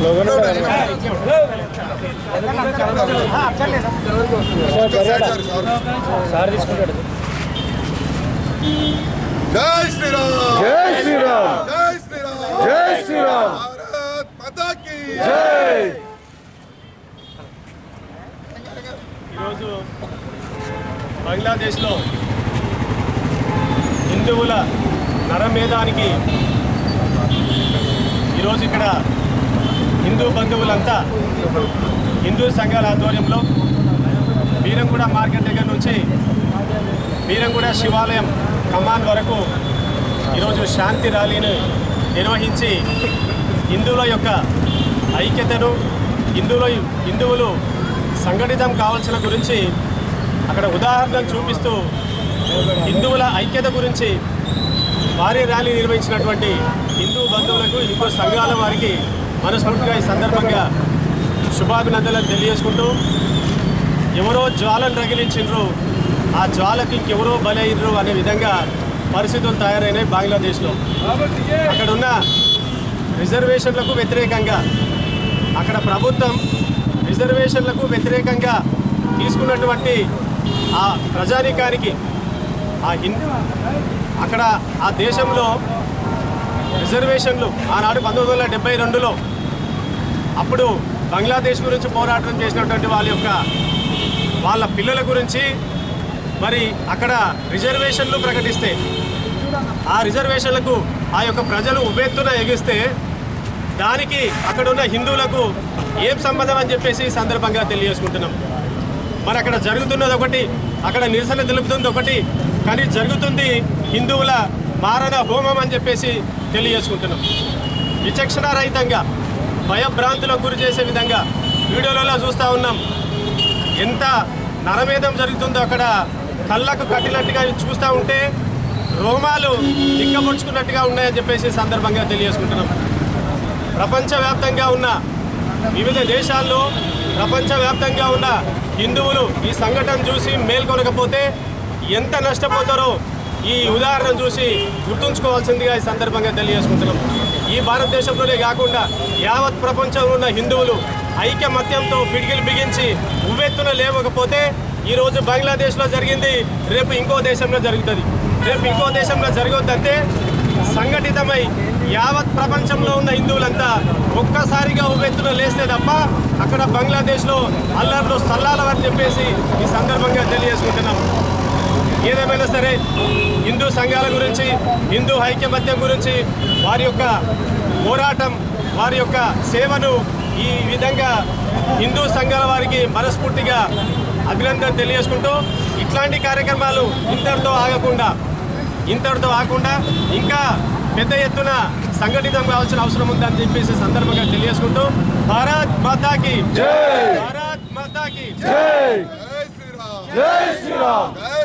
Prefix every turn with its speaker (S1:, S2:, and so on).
S1: జై శ్రీరామ్,
S2: జై శ్రీరామ్,
S1: జై శ్రీరామ్,
S2: జై శ్రీరామ్,
S1: భారత్ మాతా కీ
S2: జై.
S3: ఈరోజు బంగ్లాదేశ్లో హిందువుల నరమేధానికి ఈరోజు ఇక్కడ హిందూ బంధువులంతా హిందూ సంఘాల ఆధ్వర్యంలో బీరంగూడ మార్కెట్ దగ్గర నుంచి బీరంగూడ శివాలయం కమాన్ వరకు ఈరోజు శాంతి ర్యాలీని నిర్వహించి హిందువుల యొక్క ఐక్యతను హిందువులు సంఘటితం కావాల్సిన గురించి అక్కడ ఉదాహరణలు చూపిస్తూ హిందువుల ఐక్యత గురించి భారీ ర్యాలీ నిర్వహించినటువంటి హిందూ బంధువులకు హిందూ సంఘాల వారికి మనస్ఫూర్తిగా ఈ సందర్భంగా శుభాభినందనలు తెలియజేసుకుంటూ ఎవరో జ్వాలను రగిలించిండ్రు, ఆ జ్వాలకి ఇంకెవరో బలైనరు అనే విధంగా పరిస్థితులు తయారైనాయి బంగ్లాదేశ్లో. అక్కడున్న రిజర్వేషన్లకు వ్యతిరేకంగా అక్కడ ప్రభుత్వం రిజర్వేషన్లకు వ్యతిరేకంగా తీసుకున్నటువంటి ఆ ప్రజానీకానికి అక్కడ ఆ దేశంలో రిజర్వేషన్లు ఆనాడు 1972లో అప్పుడు బంగ్లాదేశ్ గురించి పోరాటం చేసినటువంటి వాళ్ళ పిల్లల గురించి మరి అక్కడ రిజర్వేషన్లు ప్రకటిస్తే ఆ రిజర్వేషన్లకు ఆ యొక్క ప్రజలు ఉవ్వెత్తున ఎగిస్తే దానికి అక్కడున్న హిందువులకు ఏం సంబంధం అని చెప్పేసి సందర్భంగా తెలియజేసుకుంటున్నాం. మరి అక్కడ జరుగుతున్నది ఒకటి, అక్కడ నిరసన తెలుపుతుంది ఒకటి, కానీ జరుగుతుంది హిందువుల మారణ హోమం అని చెప్పేసి తెలియజేసుకుంటున్నాం. విచక్షణ రహితంగా భయభ్రాంతులకు గురి చేసే విధంగా వీడియోలలో చూస్తూ ఉన్నాం. ఎంత నరమేధం జరుగుతుందో అక్కడ కళ్ళకు కట్టినట్టుగా చూస్తూ ఉంటే రోమాలు దిక్కబొడుచుకున్నట్టుగా ఉన్నాయని చెప్పేసి సందర్భంగా తెలియజేసుకుంటున్నాం. ప్రపంచవ్యాప్తంగా ఉన్న వివిధ దేశాల్లో ప్రపంచవ్యాప్తంగా ఉన్న హిందువులు ఈ సంఘటన చూసి మేల్కొనకపోతే ఎంత నష్టపోతారో ఈ ఉదాహరణ చూసి గుర్తుంచుకోవాల్సిందిగా ఈ సందర్భంగా తెలియజేసుకుంటున్నాం. ఈ భారతదేశంలోనే కాకుండా యావత్ ప్రపంచంలో ఉన్న హిందువులు ఐకమత్యంతో పిడికిలు బిగించి ఉవ్వెత్తున లేవకపోతే ఈరోజు బంగ్లాదేశ్లో జరిగింది రేపు ఇంకో దేశంలో జరుగుతుంది, రేపు ఇంకో దేశంలో జరగొద్దంటే సంఘటితమై యావత్ ప్రపంచంలో ఉన్న హిందువులంతా ఒక్కసారిగా ఉవ్వెత్తున లేస్తే తప్ప అక్కడ బంగ్లాదేశ్లో అల్లర్లు సల్లాలవని చెప్పేసి ఈ సందర్భంగా తెలియజేసుకుంటున్నాం. ఏదేమైనా సరే హిందూ సంఘాల గురించి, హిందూ ఐక్యమత్యం గురించి, వారి యొక్క పోరాటం, వారి యొక్క సేవను ఈ విధంగా హిందూ సంఘాల వారికి మనస్ఫూర్తిగా అభినందన తెలియజేసుకుంటూ ఇట్లాంటి కార్యక్రమాలు ఇంతటితో ఆగకుండా ఇంకా పెద్ద ఎత్తున సంఘటితం కావాల్సిన అవసరం ఉందని చెప్పేసి సందర్భంగా తెలియజేసుకుంటూ భారత్ మాతాకి జై, భారత్ మాతాకి జై,
S1: జై శ్రీరామ్,
S2: జై శ్రీరామ్.
S1: జై